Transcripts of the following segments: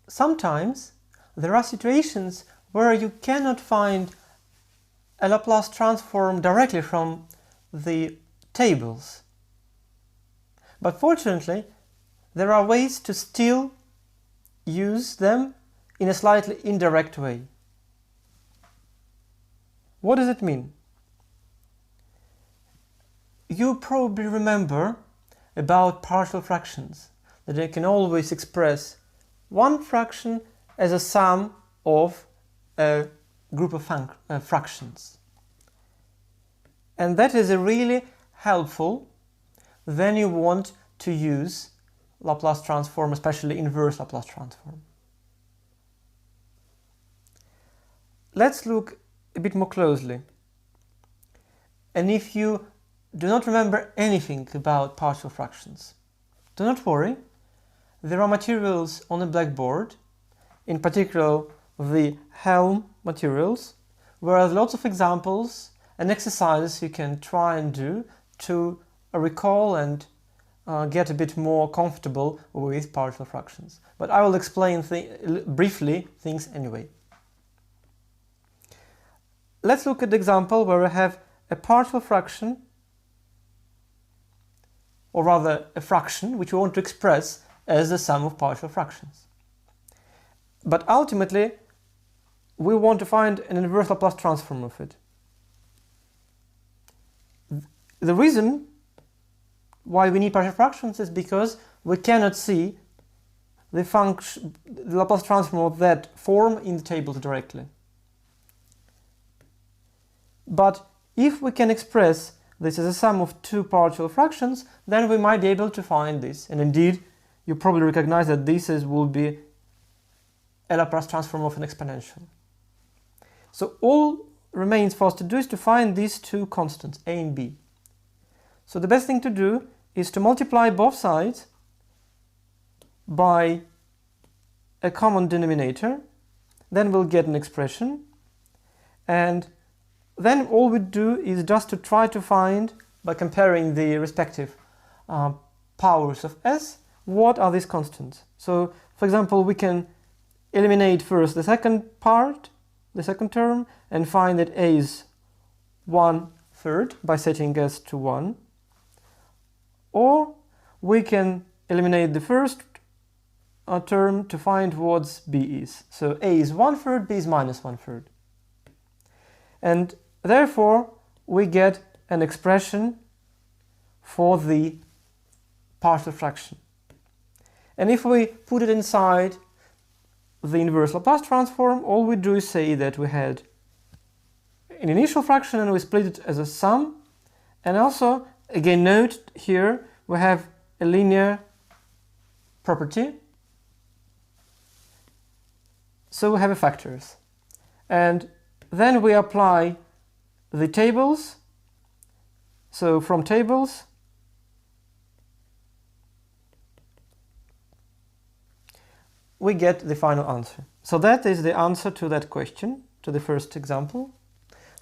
Sometimes there are situations where you cannot find a Laplace transform directly from the tables. But fortunately, there are ways to still use them in a slightly indirect way. What does it mean? You probably remember about partial fractions, that you can always express one fraction as a sum of a group of fractions. And that is really helpful when you want to use Laplace transform, especially inverse Laplace transform. Let's look a bit more closely. And if you do not remember anything about partial fractions, do not worry. There are materials on the blackboard, in particular the Helm materials, where there are lots of examples and exercises you can try and do to recall and get a bit more comfortable with partial fractions. But I will explain briefly things anyway. Let's look at the example where we have a partial fraction, or rather a fraction, which we want to express as the sum of partial fractions. But ultimately, we want to find an inverse Laplace transform of it. The reason why we need partial fractions is because we cannot see the Laplace transform of that form in the tables directly. But if we can express this as a sum of two partial fractions, then we might be able to find this. And indeed, you probably recognize that this will be a Laplace transform of an exponential. So all remains for us to do is to find these two constants, a and b. So the best thing to do is to multiply both sides by a common denominator. Then we'll get an expression. And then all we do is just to try to find, by comparing the respective powers of s, what are these constants. So, for example, we can eliminate first the second part, the second term, and find that a is 1/3 by setting s to 1. Or we can eliminate the first term to find what b is. So a is 1/3, b is -1/3. And therefore, we get an expression for the partial fraction. And if we put it inside the inverse Laplace transform, all we do is say that we had an initial fraction and we split it as a sum. And also, again, note here we have a linear property. So we have a factors. And then we apply the tables. So from tables, we get the final answer. So that is the answer to that question, to the first example.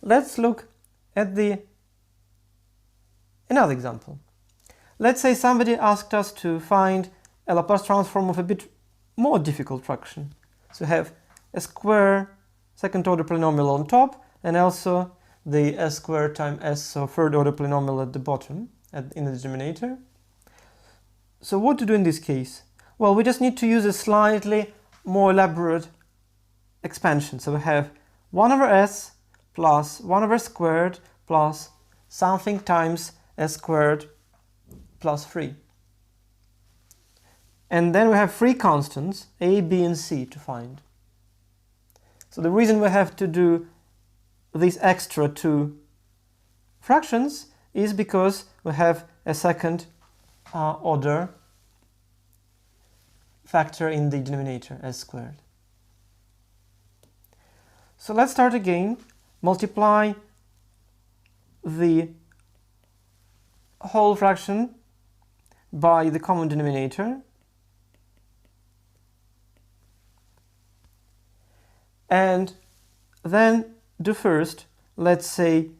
Let's look at another example. Let's say somebody asked us to find a Laplace transform of a bit more difficult fraction. So we have a square second order polynomial on top, and also the s squared times s, so third order polynomial at the bottom, in the denominator. So what to do in this case? Well, we just need to use a slightly more elaborate expansion. So we have 1/s plus 1/s squared plus something times s squared plus 3. And then we have three constants, a, b, and c, to find. So the reason we have to do these extra two fractions is because we have a second order factor in the denominator, s squared. So let's start again. Multiply the whole fraction by the common denominator. And then do first, let's say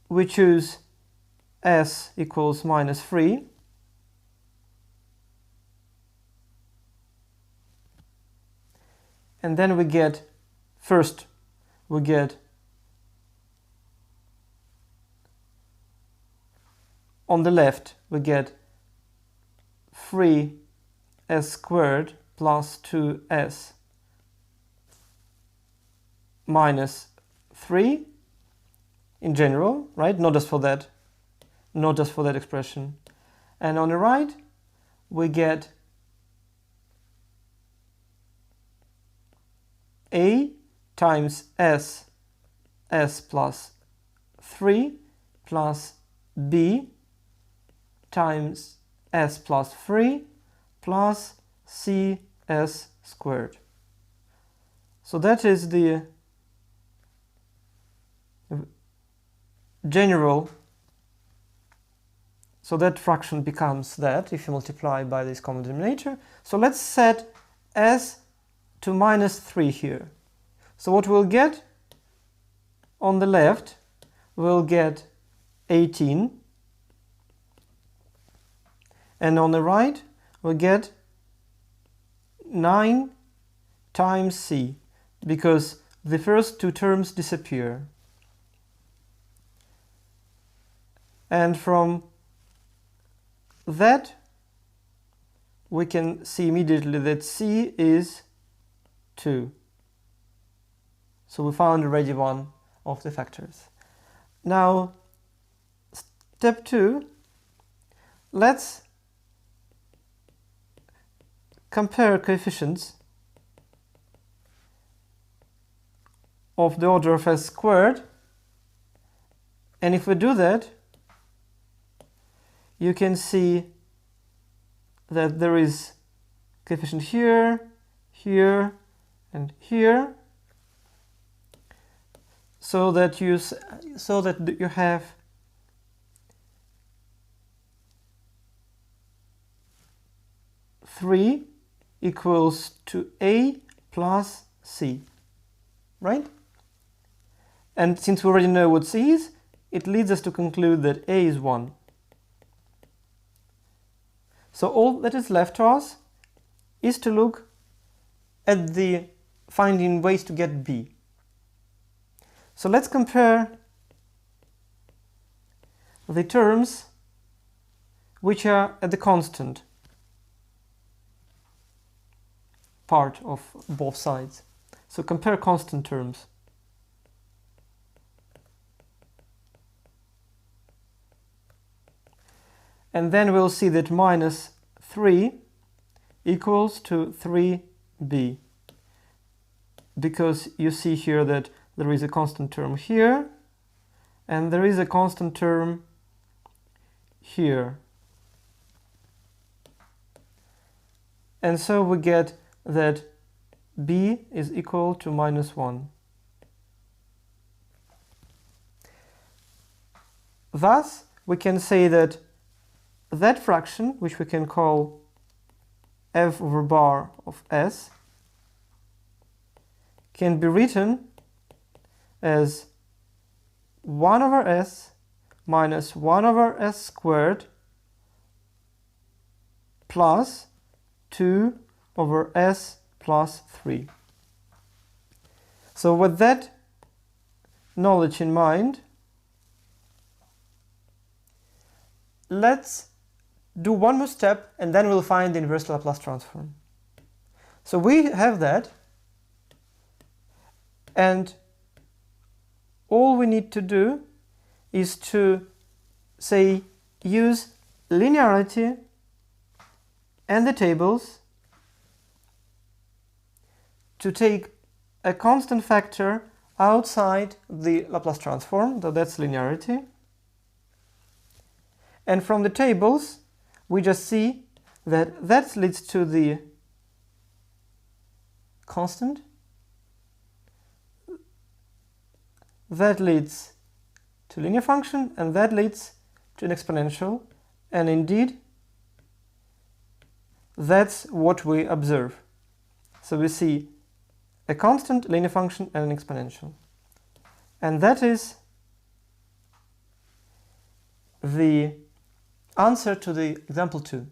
we choose s equals minus 3. And then we get, first, we get on the left, we get 3s squared plus 2s minus 3 in general, right? Not just for that expression. And on the right, we get a times s plus 3 plus b times s plus 3 plus cs squared. So that is the general, so that fraction becomes that if you multiply by this common denominator. So let's set s to minus 3 here. So what we'll get on the left, we'll get 18, and on the right we'll get 9 times c, because the first two terms disappear. And from that we can see immediately that c is 2. So we found already one of the factors. Now, step 2, let's compare coefficients of the order of s squared. And if we do that, you can see that there is coefficient here, here, and here, so that you have three equals to a plus c, right? And since we already know what c is, it leads us to conclude that a is 1. So all that is left to us is to look at the finding ways to get b. So let's compare the terms which are at the constant part of both sides. So compare constant terms. And then we'll see that minus 3 equals to 3b, because you see here that there is a constant term here and there is a constant term here. And so we get that b is equal to minus 1. Thus, we can say that that fraction, which we can call f over bar of s, can be written as 1 over s minus 1 over s squared plus 2 over s plus 3. So with that knowledge in mind, let's do one more step and then we'll find the inverse Laplace transform. So we have that, and all we need to do is to, say, use linearity and the tables to take a constant factor outside the Laplace transform, so that's linearity. And from the tables, we just see that that leads to the constant, that leads to linear function, and that leads to an exponential. And indeed, that's what we observe. So we see a constant, linear function, and an exponential. And that is the answer to the example 2.